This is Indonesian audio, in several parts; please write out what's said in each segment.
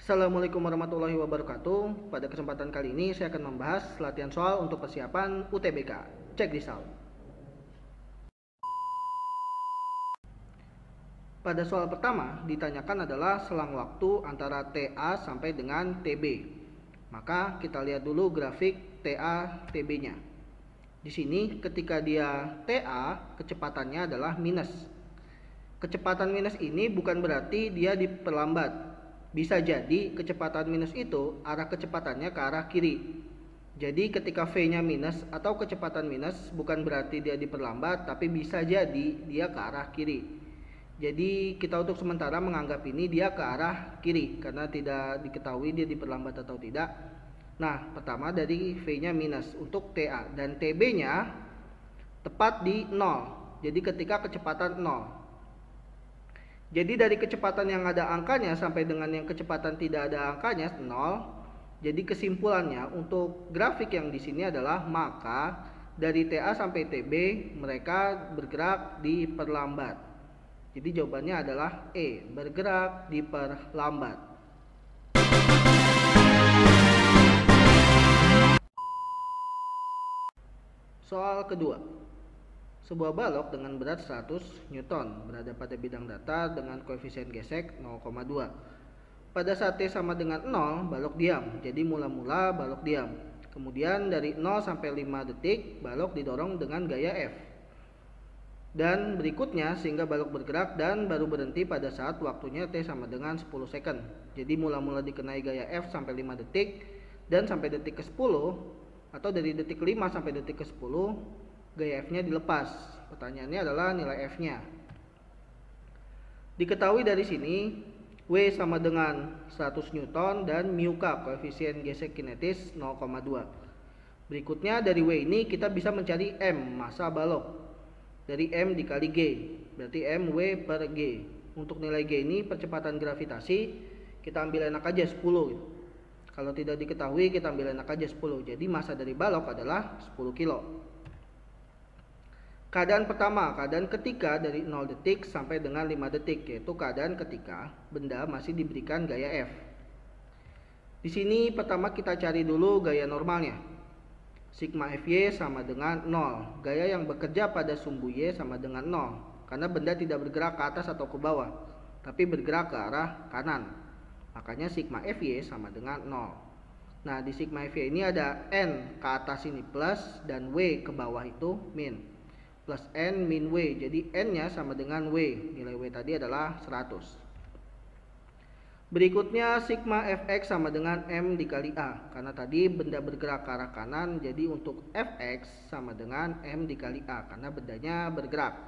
Assalamualaikum warahmatullahi wabarakatuh. Pada kesempatan kali ini saya akan membahas latihan soal untuk persiapan UTBK. Check this out. Pada soal pertama ditanyakan adalah selang waktu antara TA sampai dengan TB. Maka kita lihat dulu grafik TA TB-nya. Di sini ketika dia TA, kecepatannya adalah minus. Kecepatan minus ini bukan berarti dia diperlambat. Bisa jadi kecepatan minus itu arah kecepatannya ke arah kiri. Jadi ketika V-nya minus atau kecepatan minus bukan berarti dia diperlambat, tapi bisa jadi dia ke arah kiri. Jadi kita untuk sementara menganggap ini dia ke arah kiri karena tidak diketahui dia diperlambat atau tidak. Nah, pertama dari V-nya minus untuk TA dan TB-nya tepat di 0. Jadi ketika kecepatan 0. Jadi dari kecepatan yang ada angkanya sampai dengan yang kecepatan tidak ada angkanya 0. Jadi kesimpulannya untuk grafik yang di sini adalah maka dari TA sampai TB mereka bergerak diperlambat. Jadi jawabannya adalah E, bergerak diperlambat. Soal kedua. Sebuah balok dengan berat 100 Newton berada pada bidang datar dengan koefisien gesek 0,2. Pada saat T sama dengan 0, balok diam. Jadi mula-mula balok diam. Kemudian dari 0 sampai 5 detik, balok didorong dengan gaya F. Dan berikutnya sehingga balok bergerak dan baru berhenti pada saat waktunya T sama dengan 10 second. Jadi mula-mula dikenai gaya F sampai 5 detik dan sampai detik ke-10 atau dari detik 5 sampai detik ke-10 gaya F-nya dilepas. Pertanyaannya adalah nilai F-nya. Diketahui dari sini W sama dengan 100 Newton dan mu K koefisien gesek kinetis 0,2. Berikutnya dari W ini kita bisa mencari M massa balok. Dari M dikali G, berarti M W per G. Untuk nilai G ini percepatan gravitasi kita ambil enak aja 10 gitu. Kalau tidak diketahui kita ambil enak aja 10. Jadi massa dari balok adalah 10 kilo. Keadaan pertama, keadaan ketika dari 0 detik sampai dengan 5 detik, yaitu keadaan ketika benda masih diberikan gaya F. Di sini pertama kita cari dulu gaya normalnya. Sigma Fy sama dengan 0. Gaya yang bekerja pada sumbu Y sama dengan 0. Karena benda tidak bergerak ke atas atau ke bawah, tapi bergerak ke arah kanan. Makanya sigma Fy sama dengan 0. Nah, di sigma Fy ini ada N ke atas ini plus dan W ke bawah itu min. Plus N min W, jadi N-nya sama dengan W. Nilai W tadi adalah 100. Berikutnya sigma Fx sama dengan M dikali A. Karena tadi benda bergerak ke arah kanan, jadi untuk Fx sama dengan M dikali A. Karena bendanya bergerak.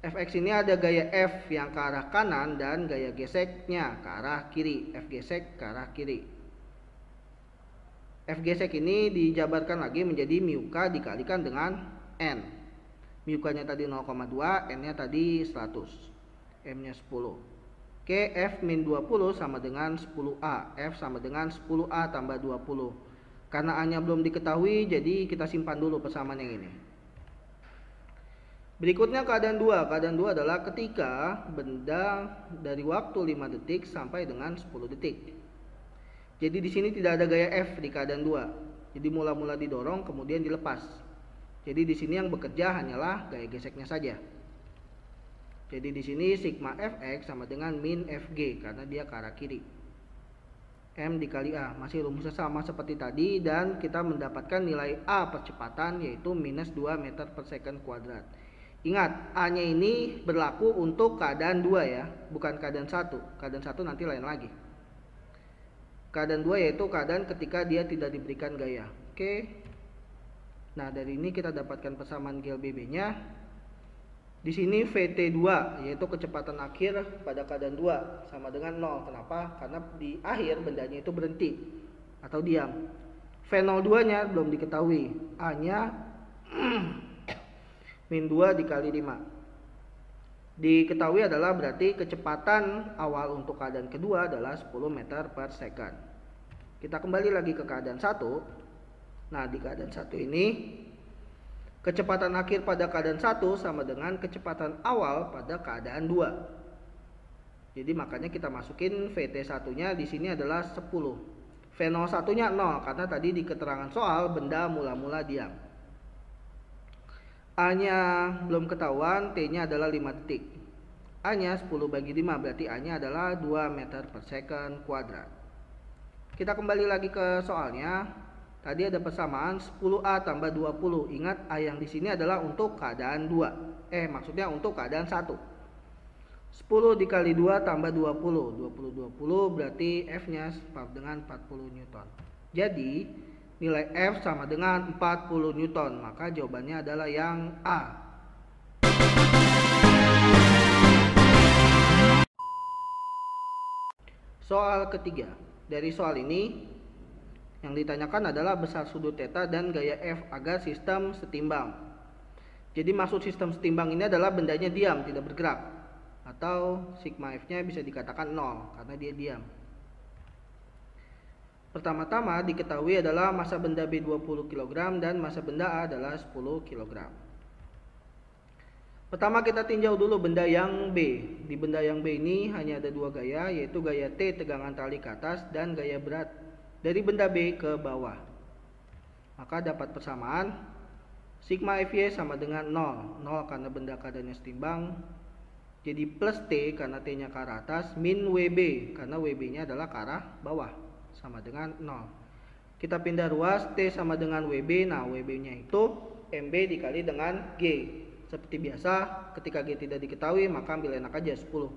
Fx ini ada gaya F yang ke arah kanan dan gaya geseknya ke arah kiri. F gesek ke arah kiri. F gesek ini dijabarkan lagi menjadi mu K dikalikan dengan N. Mu K-nya tadi 0,2, N-nya tadi 100. M-nya 10. Oke, F min 20 sama dengan 10A. F sama dengan 10A tambah 20. Karena A-nya belum diketahui, jadi kita simpan dulu persamaan yang ini. Berikutnya keadaan 2. Keadaan 2 adalah ketika benda dari waktu 5 detik sampai dengan 10 detik. Jadi di sini tidak ada gaya F di keadaan 2. Jadi mula-mula didorong kemudian dilepas. Jadi di sini yang bekerja hanyalah gaya geseknya saja. Jadi di sini sigma Fx sama dengan min Fg karena dia ke arah kiri. M dikali A, masih rumusnya sama seperti tadi dan kita mendapatkan nilai A percepatan yaitu minus 2 meter per second kuadrat. Ingat, A-nya ini berlaku untuk keadaan 2 ya, bukan keadaan 1. Keadaan 1 nanti lain lagi. Keadaan 2 yaitu keadaan ketika dia tidak diberikan gaya. Oke. Nah, dari ini kita dapatkan persamaan GLBB-nya. Di sini VT2 yaitu kecepatan akhir pada keadaan 2 sama dengan 0. Kenapa? Karena di akhir bendanya itu berhenti atau diam. V02-nya belum diketahui. A-nya min 2 dikali 5. Diketahui adalah berarti kecepatan awal untuk keadaan kedua adalah 10 meter per second. Kita kembali lagi ke keadaan 1. Nah, di keadaan 1 ini kecepatan akhir pada keadaan 1 sama dengan kecepatan awal pada keadaan 2. Jadi makanya kita masukin VT1-nya di sini adalah 10. V01-nya 0 karena tadi di keterangan soal benda mula-mula diam. A-nya belum ketahuan, T-nya adalah 5 detik. A-nya 10 bagi 5 berarti A-nya adalah 2 meter per second kuadrat. Kita kembali lagi ke soalnya. Tadi ada persamaan 10A tambah 20. Ingat A yang di sini adalah untuk keadaan 2. Maksudnya untuk keadaan 1. 10 dikali 2 tambah 20. 20 berarti F-nya sama dengan 40 Newton. Jadi nilai F sama dengan 40 Newton. Maka jawabannya adalah yang A. Soal ketiga. Dari soal ini yang ditanyakan adalah besar sudut theta dan gaya F agar sistem setimbang. Jadi maksud sistem setimbang ini adalah bendanya diam, tidak bergerak. Atau sigma F-nya bisa dikatakan 0 karena dia diam. Pertama-tama diketahui adalah massa benda B 20 kg dan massa benda A adalah 10 kg. Pertama kita tinjau dulu benda yang B. Di benda yang B ini hanya ada 2 gaya, yaitu gaya T tegangan tali ke atas dan gaya berat dari benda B ke bawah. Maka dapat persamaan sigma Fy sama dengan 0. 0 karena benda keadaannya setimbang. Jadi plus T karena T-nya ke arah atas, min WB karena WB-nya adalah ke arah bawah, sama dengan 0. Kita pindah ruas, T sama dengan WB, nah WB-nya itu MB dikali dengan G. Seperti biasa, ketika G tidak diketahui, maka ambil enak aja 10. 20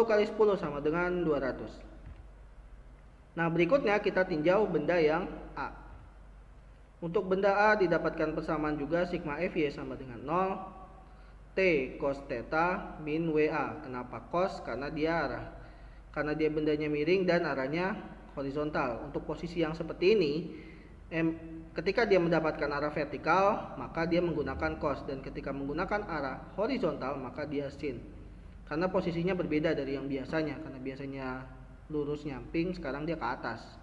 kali 10 sama dengan 200. Nah berikutnya kita tinjau benda yang A. Untuk benda A didapatkan persamaan juga sigma Fy sama dengan 0. T cos theta min WA. Kenapa cos? Karena dia bendanya miring dan arahnya horizontal. Untuk posisi yang seperti ini, ketika dia mendapatkan arah vertikal, maka dia menggunakan cos, dan ketika menggunakan arah horizontal, maka dia sin. Karena posisinya berbeda dari yang biasanya, karena biasanya lurus nyamping, sekarang dia ke atas.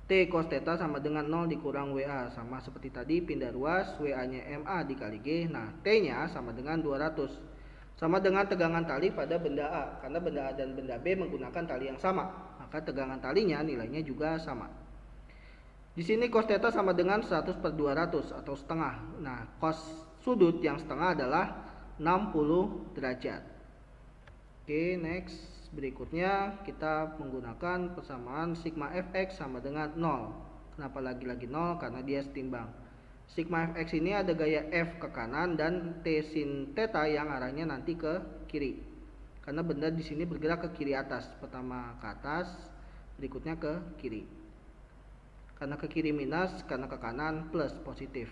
T cos theta sama dengan 0 dikurang WA, sama seperti tadi, pindah ruas, WA-nya MA dikali G. Nah, T-nya sama dengan 200. Sama dengan tegangan tali pada benda A, karena benda A dan benda B menggunakan tali yang sama, maka tegangan talinya nilainya juga sama. Di sini cos theta sama dengan 100/200 atau setengah. Nah, cos sudut yang setengah adalah 60 derajat. Oke, next. Berikutnya kita menggunakan persamaan sigma Fx sama dengan 0. Kenapa lagi-lagi 0? Karena dia setimbang. Sigma Fx ini ada gaya F ke kanan dan T sin theta yang arahnya nanti ke kiri. Karena benda di sini bergerak ke kiri atas. Pertama ke atas, berikutnya ke kiri. Karena ke kiri minus, karena ke kanan plus positif.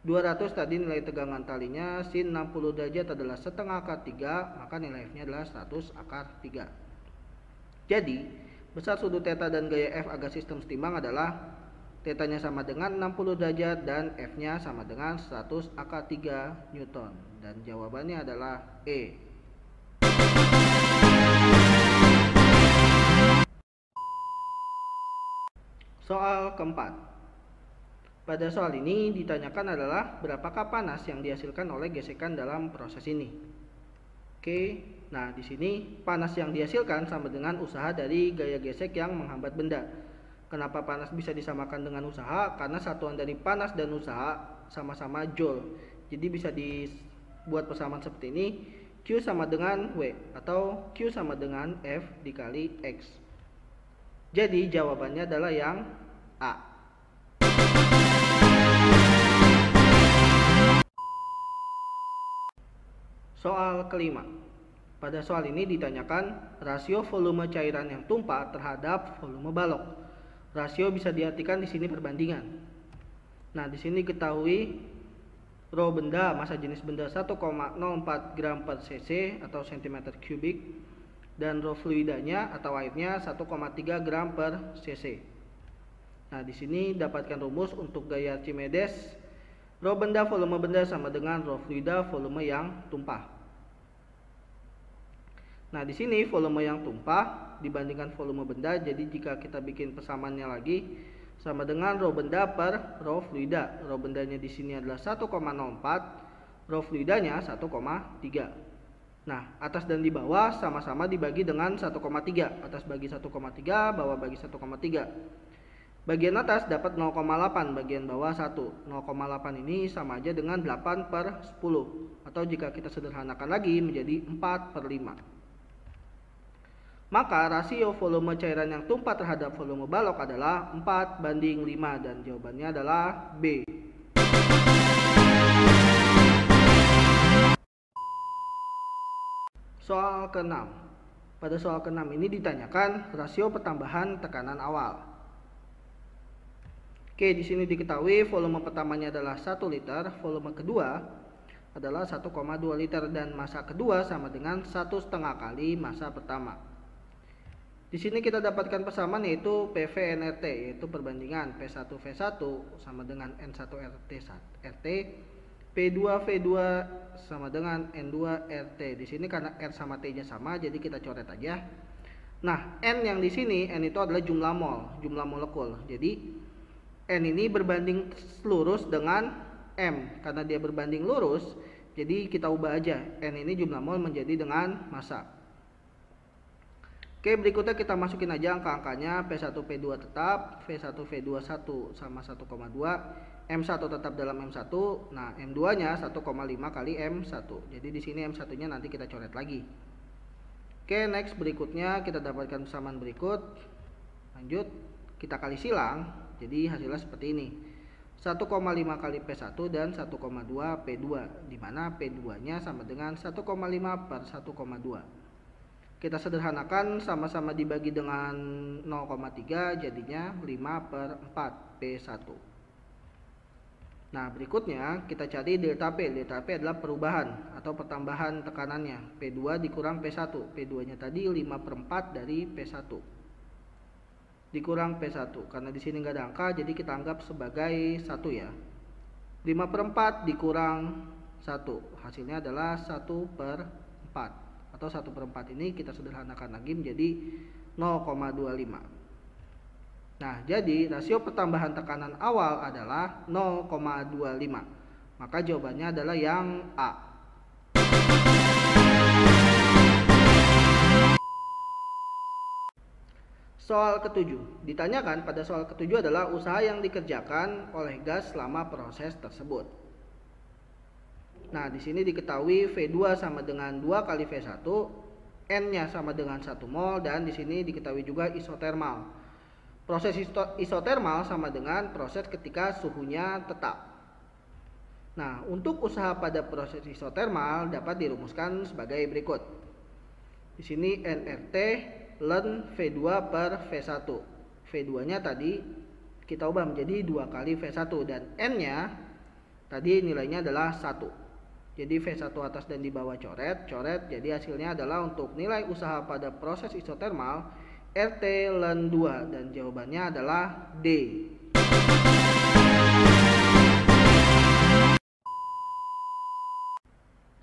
200 tadi nilai tegangan talinya, sin 60 derajat adalah setengah akar 3, maka nilai F-nya adalah 100 akar 3. Jadi, besar sudut theta dan gaya F agar sistem setimbang adalah theta-nya sama dengan 60 derajat dan F-nya sama dengan 100 akar 3 Newton. Dan jawabannya adalah E. Soal keempat. Pada soal ini ditanyakan adalah berapakah panas yang dihasilkan oleh gesekan dalam proses ini. Oke, nah di sini panas yang dihasilkan sama dengan usaha dari gaya gesek yang menghambat benda. Kenapa panas bisa disamakan dengan usaha? Karena satuan dari panas dan usaha sama-sama joule. Jadi bisa dibuat persamaan seperti ini, Q sama dengan W atau Q sama dengan F dikali X. Jadi jawabannya adalah yang A. Soal kelima. Pada soal ini ditanyakan rasio volume cairan yang tumpah terhadap volume balok. Rasio bisa diartikan di sini perbandingan. Nah, di sini ketahui rho benda, massa jenis benda 1,04 gram per cc atau cm kubik, dan rho fluidanya atau airnya 1,3 gram per cc. Nah, di sini dapatkan rumus untuk gaya Archimedes. Rho benda volume benda sama dengan rho fluida volume yang tumpah. Nah, di sini volume yang tumpah dibandingkan volume benda, jadi jika kita bikin persamaannya lagi sama dengan rho benda per rho fluida. Rho bendanya di sini adalah 1,04, rho fluidanya 1,3. Nah, atas dan di bawah sama-sama dibagi dengan 1,3. Atas bagi 1,3, bawah bagi 1,3. Bagian atas dapat 0,8, bagian bawah 1. 0,8 ini sama aja dengan 8/10. Atau jika kita sederhanakan lagi menjadi 4/5. Maka rasio volume cairan yang tumpah terhadap volume balok adalah 4/5 dan jawabannya adalah B. Soal ke-6. Pada soal ke-6 ini ditanyakan rasio pertambahan tekanan awal. Oke, di sini diketahui volume pertamanya adalah 1 liter, volume kedua adalah 1,2 liter dan massa kedua sama dengan 1,5 kali massa pertama. Di sini kita dapatkan persamaan yaitu PV NRT, yaitu perbandingan P1V1 sama dengan N1RT, P2V2 sama dengan N2RT. Di sini karena R sama T-nya sama, jadi kita coret aja. Nah, N yang di sini, N itu adalah jumlah mol, jumlah molekul. Jadi N ini berbanding lurus dengan M. Karena dia berbanding lurus, jadi kita ubah aja N ini jumlah mol menjadi dengan massa. Oke, berikutnya kita masukin aja angka-angkanya. P1P2 tetap, V1V21 sama 1,2, M1 tetap dalam M1. Nah, M2 nya 1,5 kali M1. Jadi di sini M1 nya nanti kita coret lagi. Oke, next berikutnya kita dapatkan persamaan berikut. Lanjut, kita kali silang. Jadi hasilnya seperti ini. 1,5 kali P1 dan 1,2 P2, di mana P2 nya sama dengan 1,5/1,2. Kita sederhanakan, sama-sama dibagi dengan 0,3, jadinya 5/4 P1. Nah, berikutnya kita cari delta P. Delta P adalah perubahan atau pertambahan tekanannya. P2 dikurang P1. P2 nya tadi 5/4 dari P1 dikurang P1. Karena di sini nggak ada angka, jadi kita anggap sebagai 1 ya. 5/4 dikurang 1, hasilnya adalah 1/4. Atau 1/4 ini kita sederhanakan lagi menjadi 0,25. Nah, jadi rasio pertambahan tekanan awal adalah 0,25. Maka jawabannya adalah yang A. Soal ke-7. Ditanyakan pada soal ke-7 adalah usaha yang dikerjakan oleh gas selama proses tersebut. Nah, di sini diketahui V2 sama dengan 2 kali V1, N-nya sama dengan 1 mol, dan di sini diketahui juga isotermal. Proses isotermal sama dengan proses ketika suhunya tetap. Nah, untuk usaha pada proses isotermal dapat dirumuskan sebagai berikut. Di sini nRT ln V2/V1. V2-nya tadi kita ubah menjadi 2 kali V1 dan N-nya tadi nilainya adalah 1. Jadi V1 atas dan di bawah coret. Jadi hasilnya adalah untuk nilai usaha pada proses isotermal RT ln 2 dan jawabannya adalah D.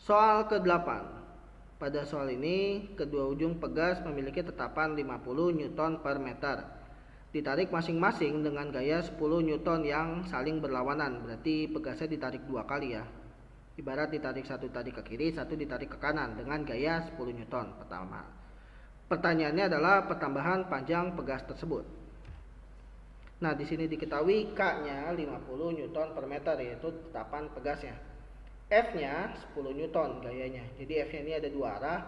Soal ke-8. Pada soal ini kedua ujung pegas memiliki tetapan 50 Newton per meter. Ditarik masing-masing dengan gaya 10 Newton yang saling berlawanan. Berarti pegasnya ditarik 2 kali ya. Ibarat ditarik satu tarik ke kiri, satu ditarik ke kanan dengan gaya 10 Newton pertama. Pertanyaannya adalah pertambahan panjang pegas tersebut. Nah, di sini diketahui K-nya 50 Newton per meter, yaitu tetapan pegasnya. F-nya 10 Newton gayanya. Jadi F-nya ini ada dua arah,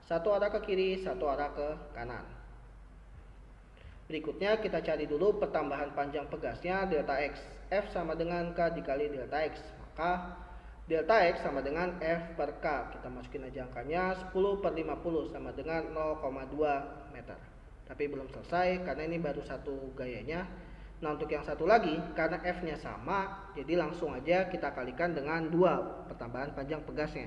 satu arah ke kiri, satu arah ke kanan. Berikutnya kita cari dulu pertambahan panjang pegasnya delta X. F sama dengan K dikali delta X. Maka delta X sama dengan F per K. Kita masukin aja angkanya 10/50 sama dengan 0,2 meter. Tapi belum selesai karena ini baru satu gayanya. Nah, untuk yang satu lagi karena F-nya sama, jadi langsung aja kita kalikan dengan 2 pertambahan panjang pegasnya.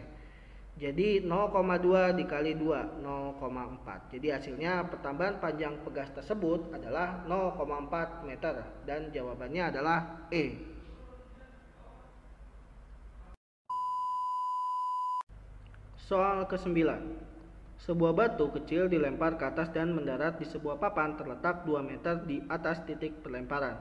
Jadi 0,2 dikali 2, 0,4. Jadi hasilnya pertambahan panjang pegas tersebut adalah 0,4 meter dan jawabannya adalah E. Soal ke-9. Sebuah batu kecil dilempar ke atas dan mendarat di sebuah papan terletak 2 meter di atas titik pelemparan.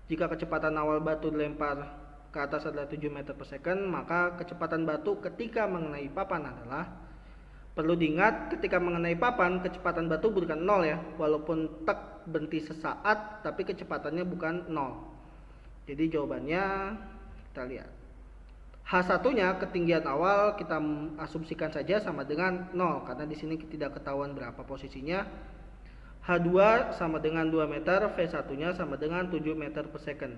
Jika kecepatan awal batu dilempar ke atas adalah 7 meter per second, maka kecepatan batu ketika mengenai papan adalah Perlu diingat ketika mengenai papan, kecepatan batu bukan 0 ya. Walaupun tek berhenti sesaat, tapi kecepatannya bukan 0. Jadi jawabannya kita lihat. H1-nya ketinggian awal kita asumsikan saja sama dengan 0 karena di sini tidak ketahuan berapa posisinya. H2 sama dengan 2 meter, V1-nya sama dengan 7 meter per second.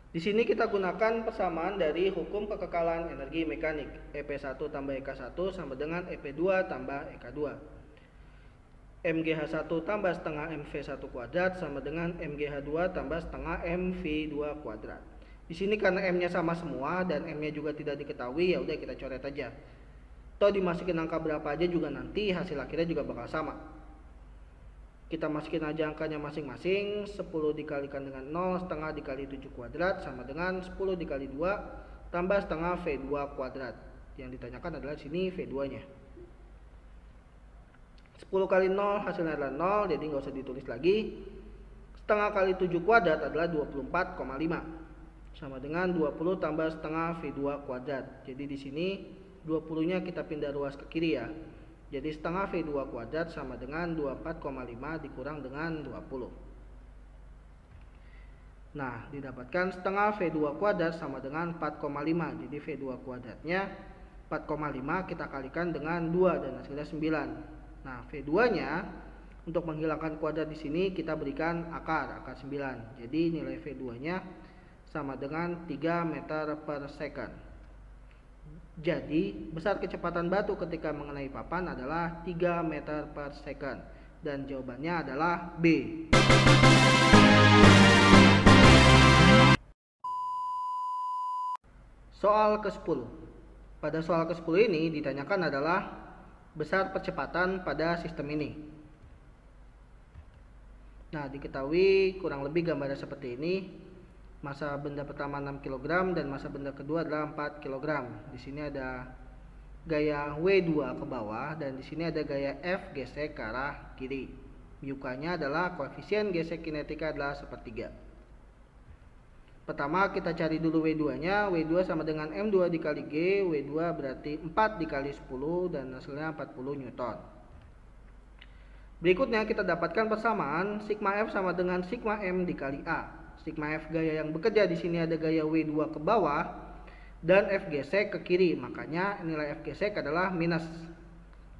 Di sini kita gunakan persamaan dari hukum kekekalan energi mekanik. EP1 tambah EK1 sama dengan EP2 tambah EK2. MGH1 tambah setengah MV1 kuadrat sama dengan MGH2 tambah setengah MV2 kuadrat. Di sini karena M-nya sama semua dan M-nya juga tidak diketahui, ya udah kita coret aja. Toh dimasukin angka berapa aja juga nanti hasil akhirnya juga bakal sama. Kita masukin aja angkanya masing-masing. 10 dikalikan dengan 0 setengah dikali 7 kuadrat sama dengan 10 dikali 2 tambah setengah V2 kuadrat. Yang ditanyakan adalah sini V2 nya. 10 kali 0 hasilnya adalah 0, jadi nggak usah ditulis lagi. Setengah kali 7 kuadrat adalah 24,5 sama dengan 20 tambah setengah V2 kuadrat. Jadi di sini 20 nya kita pindah ruas ke kiri ya. Jadi setengah V2 kuadrat sama dengan 24,5 dikurang dengan 20. Nah, didapatkan setengah V2 kuadrat sama dengan 4,5. Jadi V2 kuadratnya 4,5 kita kalikan dengan 2 dan hasilnya 9. Nah, V2-nya untuk menghilangkan kuadrat di sini kita berikan akar 9. Jadi nilai V2-nya sama dengan 3 meter per second. Jadi, besar kecepatan batu ketika mengenai papan adalah 3 meter per second. Dan jawabannya adalah B. Soal ke-10. Pada soal ke-10 ini ditanyakan adalah besar percepatan pada sistem ini. Nah, diketahui kurang lebih gambarnya seperti ini. Massa benda pertama 6 kg dan massa benda kedua adalah 4 kg. Di sini ada gaya W2 ke bawah dan di sini ada gaya F gesek ke arah kiri. Μ-nya adalah koefisien gesek kinetika adalah sepertiga. Pertama kita cari dulu W2-nya. W2 sama dengan M2 dikali G. W2 berarti 4 dikali 10 dan hasilnya 40 Newton. Berikutnya kita dapatkan persamaan sigma F sama dengan sigma M dikali A. Sigma F gaya yang bekerja di sini ada gaya W2 ke bawah dan F gesek ke kiri. Makanya nilai F gesek adalah minus.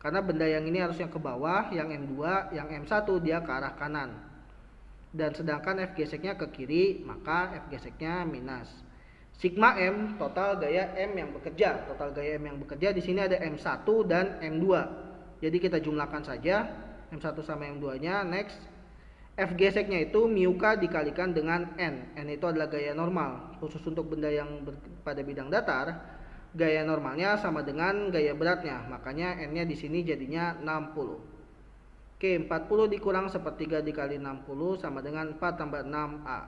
Karena benda yang ini harusnya ke bawah, yang M2, yang M1 dia ke arah kanan. Dan sedangkan F geseknya ke kiri, maka F geseknya minus. Sigma M total gaya M yang bekerja. Total gaya M yang bekerja di sini ada M1 dan M2. Jadi kita jumlahkan saja M1 sama M2-nya. Next. F geseknya itu μk dikalikan dengan N. N itu adalah gaya normal. Khusus untuk benda yang pada bidang datar, gaya normalnya sama dengan gaya beratnya. Makanya N-nya di sini jadinya 60. Oke, 40 dikurang sepertiga dikali 60 sama dengan 4 tambah 6A.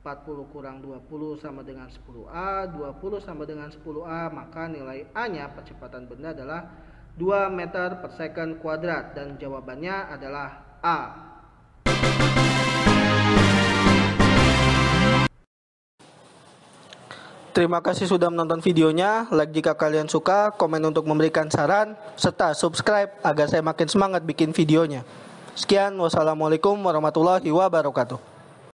40 kurang 20 sama dengan 10A. 20 sama dengan 10A. Maka nilai A-nya percepatan benda adalah 2 meter per second kuadrat. Dan jawabannya adalah A. Terima kasih sudah menonton videonya. Like jika kalian suka, komen untuk memberikan saran, serta subscribe agar saya makin semangat bikin videonya. Sekian, wassalamualaikum warahmatullahi wabarakatuh.